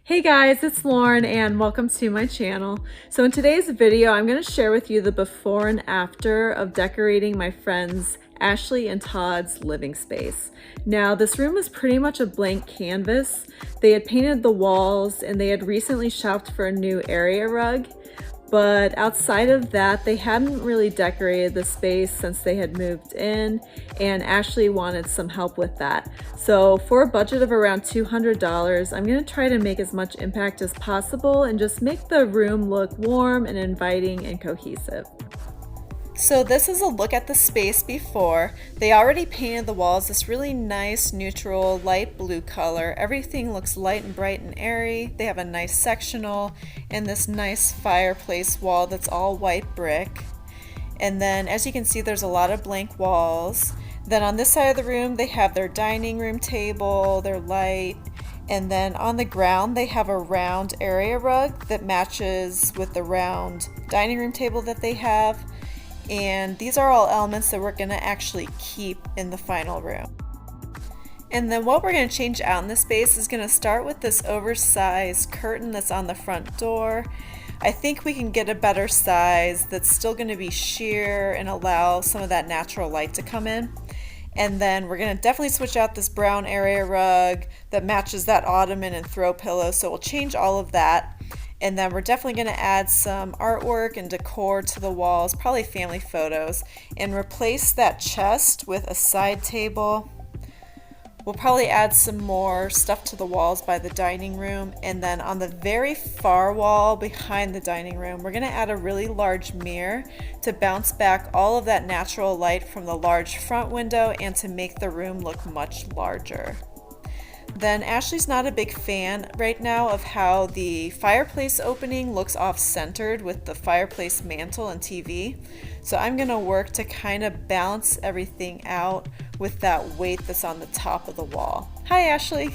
Hey guys, it's Lauren and welcome to my channel. So in today's video, I'm going to share with you the before and after of decorating my friends Ashley and Todd's living space. Now this room is pretty much a blank canvas. They had painted the walls and they had recently shopped for a new area rug. But outside of that, they hadn't really decorated the space since they had moved in, and Ashley wanted some help with that. So for a budget of around $200, I'm gonna try to make as much impact as possible and just make the room look warm and inviting and cohesive. So this is a look at the space before. They already painted the walls this really nice neutral light blue color. Everything looks light and bright and airy. They have a nice sectional and this nice fireplace wall that's all white brick. And then as you can see, there's a lot of blank walls. Then on this side of the room, they have their dining room table, their light, and then on the ground they have a round area rug that matches with the round dining room table that they have. And these are all elements that we're going to actually keep in the final room. And then what we're going to change out in this space is going to start with this oversized curtain that's on the front door. I think we can get a better size that's still going to be sheer and allow some of that natural light to come in. And then we're going to definitely switch out this brown area rug that matches that ottoman and throw pillow. So we'll change all of that. And then we're definitely going to add some artwork and decor to the walls, probably family photos, and replace that chest with a side table. We'll probably add some more stuff to the walls by the dining room. And then on the very far wall behind the dining room, we're going to add a really large mirror to bounce back all of that natural light from the large front window and to make the room look much larger. Then Ashley's not a big fan right now of how the fireplace opening looks off-centered with the fireplace mantle and TV. So I'm going to work to kind of balance everything out with that weight that's on the top of the wall. Hi Ashley!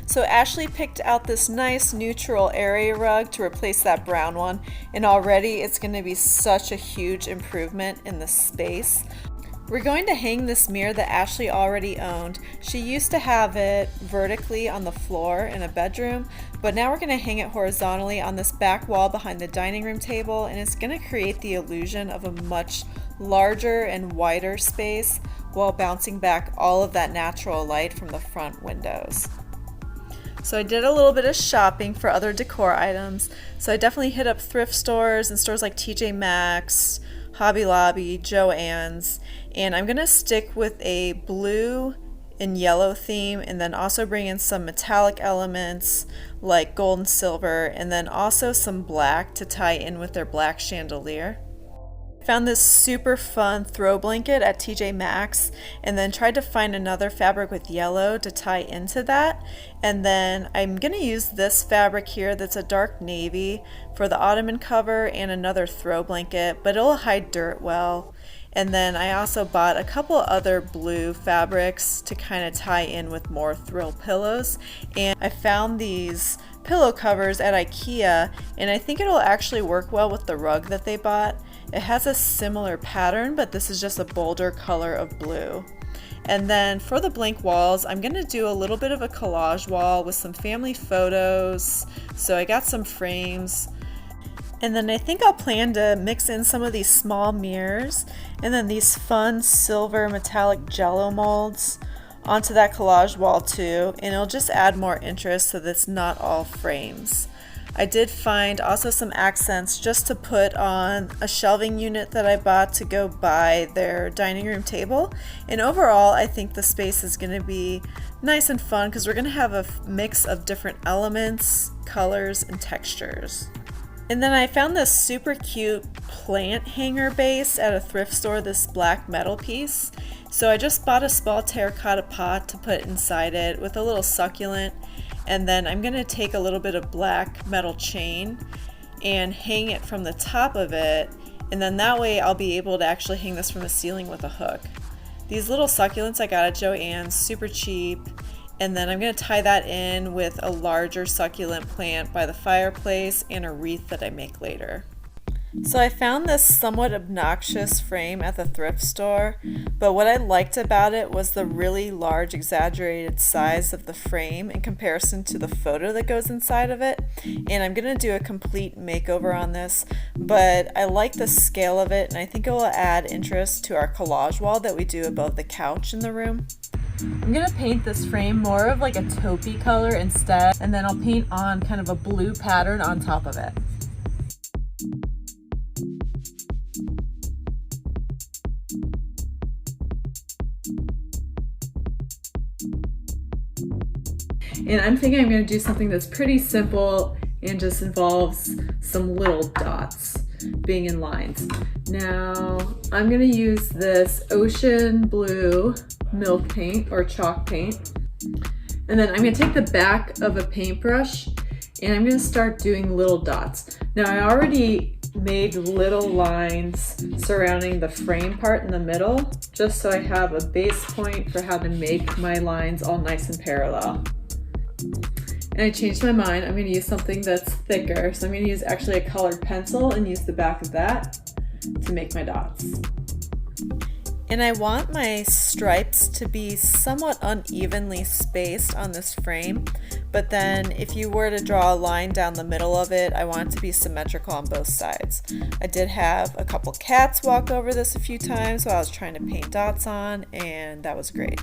So Ashley picked out this nice neutral area rug to replace that brown one, and already it's going to be such a huge improvement in the space. We're going to hang this mirror that Ashley already owned. She used to have it vertically on the floor in a bedroom, but now we're going to hang it horizontally on this back wall behind the dining room table, and it's going to create the illusion of a much larger and wider space while bouncing back all of that natural light from the front windows. So I did a little bit of shopping for other decor items. So I definitely hit up thrift stores and stores like TJ Maxx, Hobby Lobby, Joann's, and I'm gonna stick with a blue and yellow theme, and then also bring in some metallic elements like gold and silver, and then also some black to tie in with their black chandelier. I found this super fun throw blanket at TJ Maxx, and then tried to find another fabric with yellow to tie into that. And then I'm going to use this fabric here that's a dark navy for the ottoman cover and another throw blanket, but it'll hide dirt well. And then I also bought a couple other blue fabrics to kind of tie in with more throw pillows. And I found these pillow covers at IKEA, and I think it'll actually work well with the rug that they bought. It has a similar pattern, but this is just a bolder color of blue. And then for the blank walls, I'm going to do a little bit of a collage wall with some family photos. So I got some frames. And then I think I'll plan to mix in some of these small mirrors and then these fun silver metallic jello molds onto that collage wall too. And it'll just add more interest so that it's not all frames. I did find also some accents just to put on a shelving unit that I bought to go by their dining room table. And overall, I think the space is going to be nice and fun because we're going to have a mix of different elements, colors, and textures. And then I found this super cute plant hanger base at a thrift store, this black metal piece. So I just bought a small terracotta pot to put inside it with a little succulent. And then I'm going to take a little bit of black metal chain and hang it from the top of it. And then that way I'll be able to actually hang this from the ceiling with a hook. These little succulents I got at Joann's, super cheap. And then I'm going to tie that in with a larger succulent plant by the fireplace and a wreath that I make later. So I found this somewhat obnoxious frame at the thrift store, but what I liked about it was the really large exaggerated size of the frame in comparison to the photo that goes inside of it. And I'm going to do a complete makeover on this, but I like the scale of it and I think it will add interest to our collage wall that we do above the couch in the room. I'm going to paint this frame more of like a taupey color instead, and then I'll paint on kind of a blue pattern on top of it. And I'm thinking I'm going to do something that's pretty simple and just involves some little dots being in lines. Now I'm going to use this ocean blue milk paint or chalk paint. And then I'm going to take the back of a paintbrush and I'm going to start doing little dots. Now I already made little lines surrounding the frame part in the middle, just so I have a base point for how to make my lines all nice and parallel. And I changed my mind. I'm going to use something that's thicker. So I'm going to use actually a colored pencil and use the back of that to make my dots. And I want my stripes to be somewhat unevenly spaced on this frame, but then if you were to draw a line down the middle of it, I want it to be symmetrical on both sides. I did have a couple cats walk over this a few times while I was trying to paint dots on, and that was great.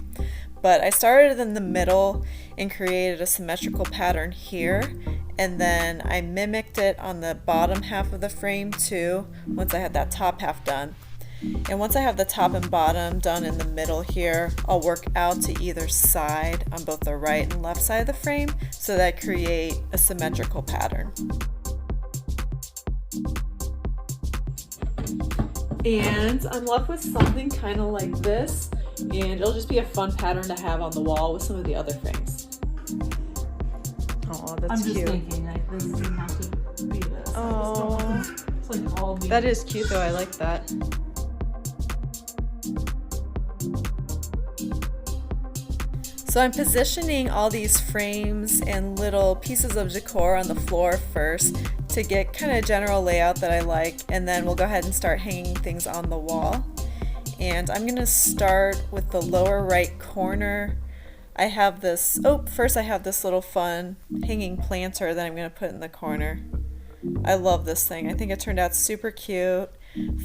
But I started in the middle and created a symmetrical pattern here, and then I mimicked it on the bottom half of the frame too, once I had that top half done. And once I have the top and bottom done in the middle here, I'll work out to either side on both the right and left side of the frame so that I create a symmetrical pattern. And I'm left with something kind of like this, and it'll just be a fun pattern to have on the wall with some of the other frames. Oh, that's cute. I'm just thinking like this doesn't have to be this. Oh, it's like all that is cute though. I like that. So I'm positioning all these frames and little pieces of decor on the floor first to get kind of general layout that I like, and then we'll go ahead and start hanging things on the wall. And I'm going to start with the lower right corner. I have this, first I have this little fun hanging planter that I'm going to put in the corner. I love this thing. I think it turned out super cute.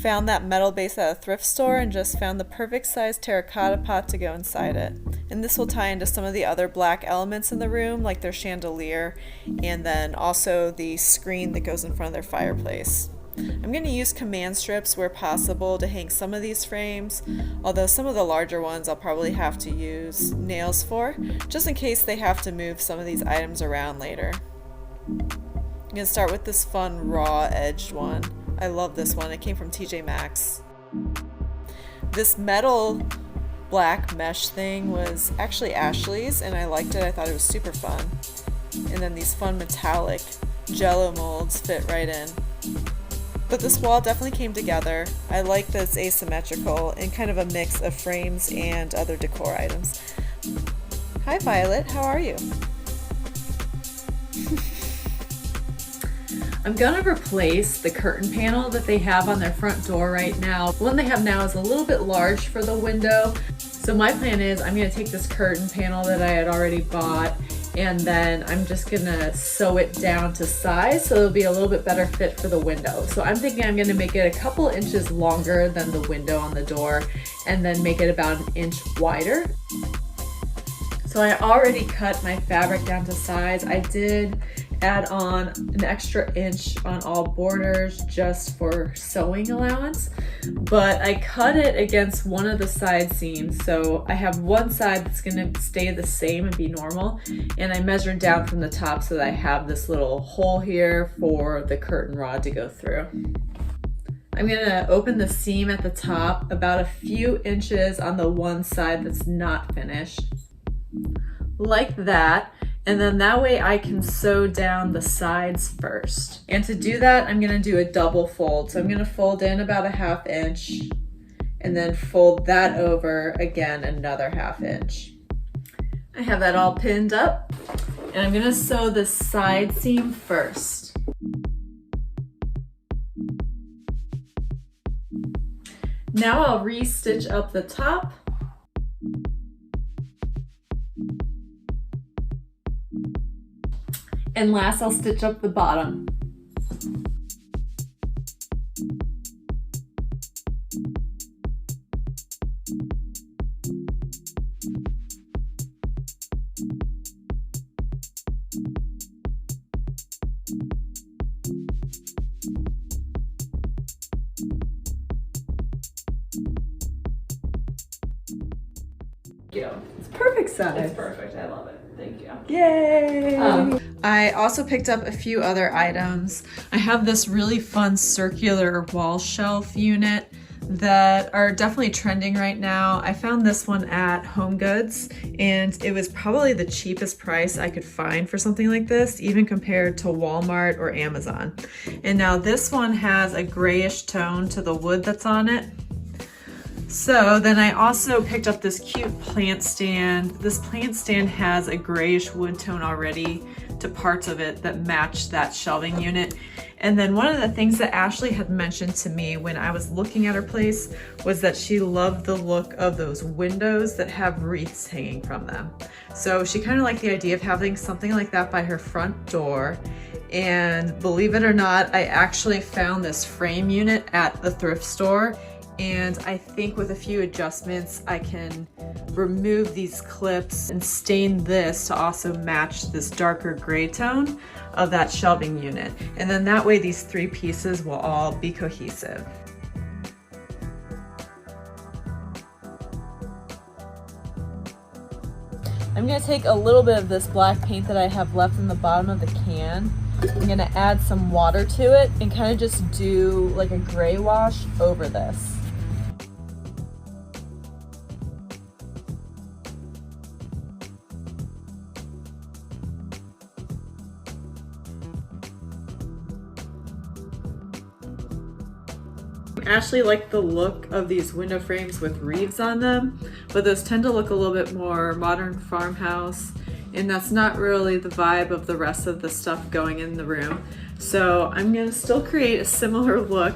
Found that metal base at a thrift store and just found the perfect size terracotta pot to go inside it. And this will tie into some of the other black elements in the room, like their chandelier, and then also the screen that goes in front of their fireplace. I'm going to use command strips where possible to hang some of these frames, although some of the larger ones I'll probably have to use nails for, just in case they have to move some of these items around later. I'm going to start with this fun raw edged one. I love this one. It came from TJ Maxx. This metal black mesh thing was actually Ashley's and I liked it. I thought it was super fun. And then these fun metallic Jello molds fit right in. But this wall definitely came together. I like that it's asymmetrical and kind of a mix of frames and other decor items. Hi Violet, how are you? I'm gonna replace the curtain panel that they have on their front door right now. The one they have now is a little bit large for the window. So my plan is I'm gonna take this curtain panel that I had already bought and then I'm just gonna sew it down to size so it'll be a little bit better fit for the window. So I'm thinking I'm gonna make it a couple inches longer than the window on the door and then make it about an inch wider. So I already cut my fabric down to size. I did add on an extra inch on all borders just for sewing allowance, but I cut it against one of the side seams. So I have one side that's gonna stay the same and be normal, and I measured down from the top so that I have this little hole here for the curtain rod to go through. I'm gonna open the seam at the top about a few inches on the one side that's not finished, like that. And then that way I can sew down the sides first. And to do that, I'm gonna do a double fold. So I'm gonna fold in about a 1/2 inch and then fold that over again another 1/2 inch. I have that all pinned up and I'm gonna sew the side seam first. Now I'll re-stitch up the top. And last, I'll stitch up the bottom. It's perfect size. It's perfect. I love it. Thank you. Yay! I also picked up a few other items. I have this really fun circular wall shelf unit that are definitely trending right now. I found this one at HomeGoods and it was probably the cheapest price I could find for something like this, even compared to Walmart or Amazon. And now this one has a grayish tone to the wood that's on it. So then I also picked up this cute plant stand. This plant stand has a grayish wood tone already to parts of it that match that shelving unit. And then one of the things that Ashley had mentioned to me when I was looking at her place was that she loved the look of those windows that have wreaths hanging from them. So she kind of liked the idea of having something like that by her front door. And believe it or not, I actually found this frame unit at the thrift store. And I think with a few adjustments, I can remove these clips and stain this to also match this darker gray tone of that shelving unit. And then that way these three pieces will all be cohesive. I'm gonna take a little bit of this black paint that I have left in the bottom of the can. I'm gonna add some water to it and kind of just do like a gray wash over this. Ashley liked the look of these window frames with wreaths on them, but those tend to look a little bit more modern farmhouse, and that's not really the vibe of the rest of the stuff going in the room. So I'm gonna still create a similar look,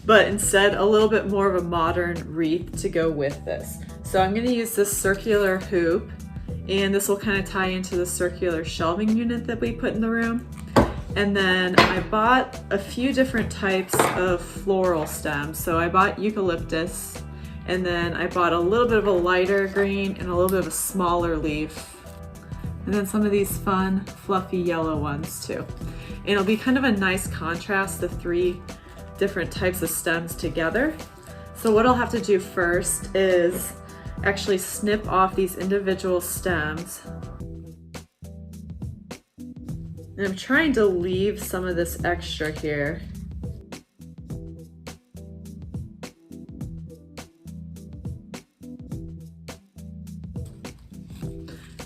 but instead a little bit more of a modern wreath to go with this. So I'm gonna use this circular hoop, and this will kind of tie into the circular shelving unit that we put in the room. And then I bought a few different types of floral stems. So I bought eucalyptus, and then I bought a little bit of a lighter green and a little bit of a smaller leaf. And then some of these fun, fluffy yellow ones too. And it'll be kind of a nice contrast, the three different types of stems together. So what I'll have to do first is actually snip off these individual stems. And I'm trying to leave some of this extra here.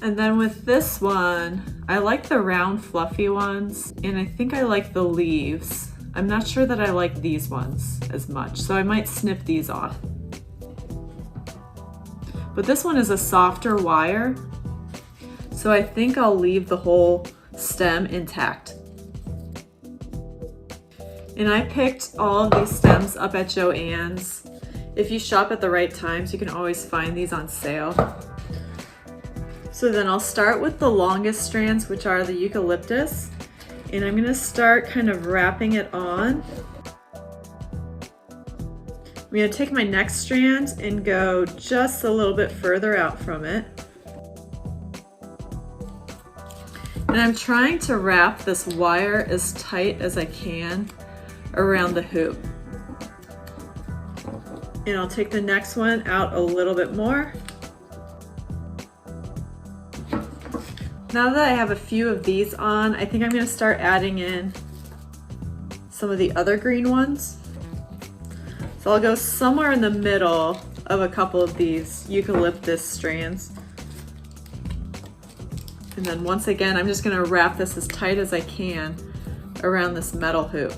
And then with this one, I like the round fluffy ones, and I think I like the leaves. I'm not sure that I like these ones as much, so I might snip these off. But this one is a softer wire, so I think I'll leave the whole stem intact. And I picked all of these stems up at Joann's. If you shop at the right times, you can always find these on sale. So then I'll start with the longest strands, which are the eucalyptus, and I'm gonna start kind of wrapping it on. I'm gonna take my next strand and go just a little bit further out from it. And I'm trying to wrap this wire as tight as I can around the hoop. And I'll take the next one out a little bit more. Now that I have a few of these on, I think I'm going to start adding in some of the other green ones. So I'll go somewhere in the middle of a couple of these eucalyptus strands. And then once again, I'm just gonna wrap this as tight as I can around this metal hoop.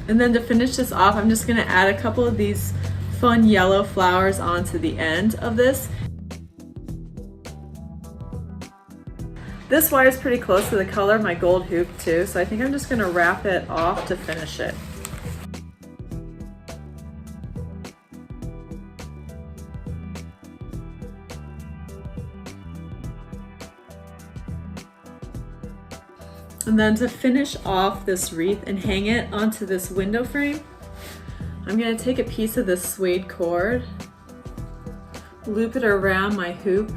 And then to finish this off, I'm just gonna add a couple of these fun yellow flowers onto the end of this. This wire is pretty close to the color of my gold hoop too, so I think I'm just gonna wrap it off to finish it. And then to finish off this wreath and hang it onto this window frame, I'm gonna take a piece of this suede cord, loop it around my hoop,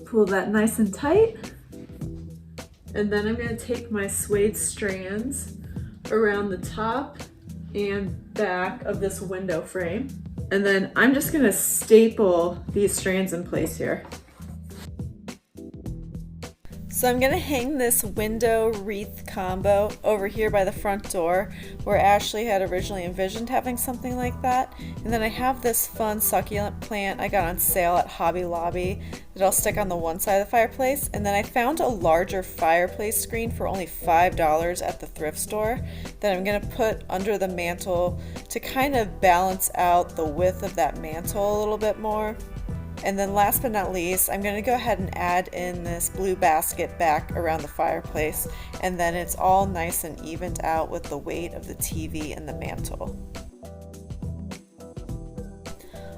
pull that nice and tight, and then I'm going to take my suede strands around the top and back of this window frame, and then I'm just going to staple these strands in place here. So I'm gonna hang this window wreath combo over here by the front door where Ashley had originally envisioned having something like that. And then I have this fun succulent plant I got on sale at Hobby Lobby that I'll stick on the one side of the fireplace. And then I found a larger fireplace screen for only $5 at the thrift store that I'm gonna put under the mantle to kind of balance out the width of that mantle a little bit more. And then last but not least, I'm going to go ahead and add in this blue basket back around the fireplace, and then it's all nice and evened out with the weight of the TV and the mantle.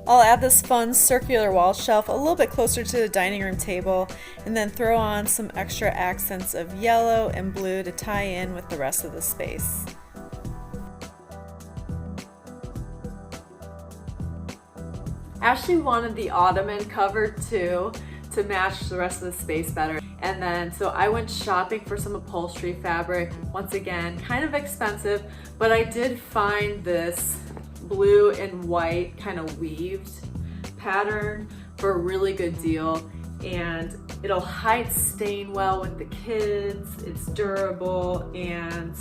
I'll add this fun circular wall shelf a little bit closer to the dining room table, and then throw on some extra accents of yellow and blue to tie in with the rest of the space. Ashley wanted the ottoman cover too to match the rest of the space better. And then so I went shopping for some upholstery fabric. Once again, kind of expensive, but I did find this blue and white kind of weaved pattern for a really good deal. And it'll hide stain well with the kids. It's durable, and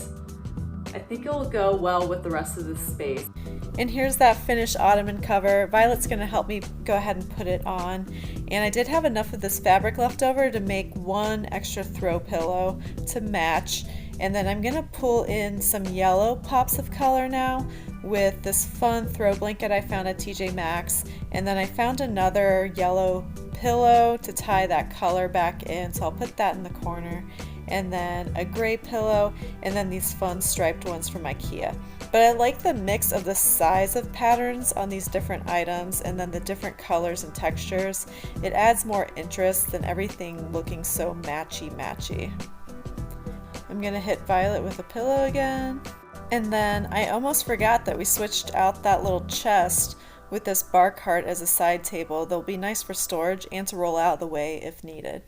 I think it will go well with the rest of the space. And here's that finished ottoman cover. Violet's gonna help me go ahead and put it on. And I did have enough of this fabric left over to make one extra throw pillow to match. And then I'm gonna pull in some yellow pops of color now with this fun throw blanket I found at TJ Maxx. And then I found another yellow pillow to tie that color back in, so I'll put that in the corner. And then a gray pillow, and then these fun striped ones from IKEA. But I like the mix of the size of patterns on these different items and then the different colors and textures. It adds more interest than everything looking so matchy-matchy. I'm gonna hit Violet with a pillow again. And then I almost forgot that we switched out that little chest with this bar cart as a side table. They'll be nice for storage and to roll out of the way if needed.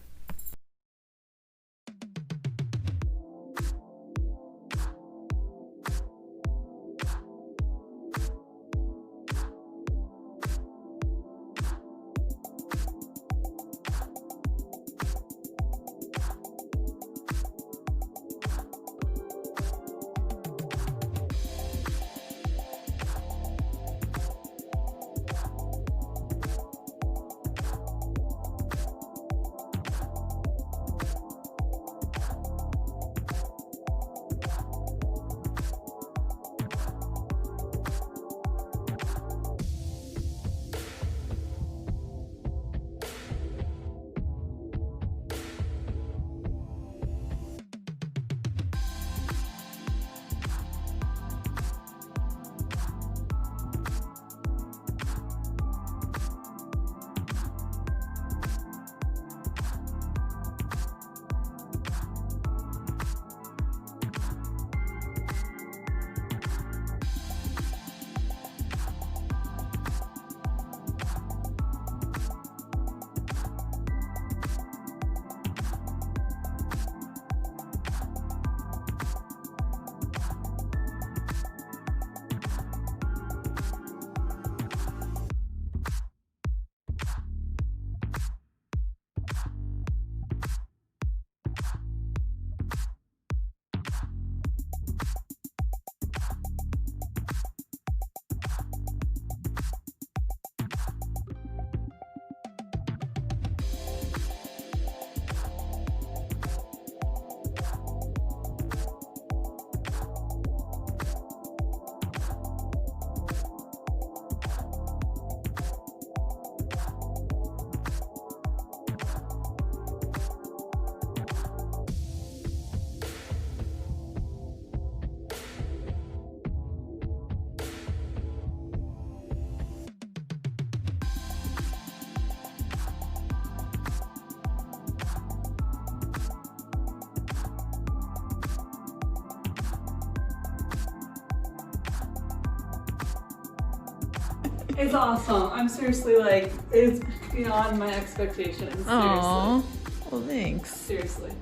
It's awesome. I'm seriously like, it's beyond my expectations. Aww. Well, thanks. Seriously.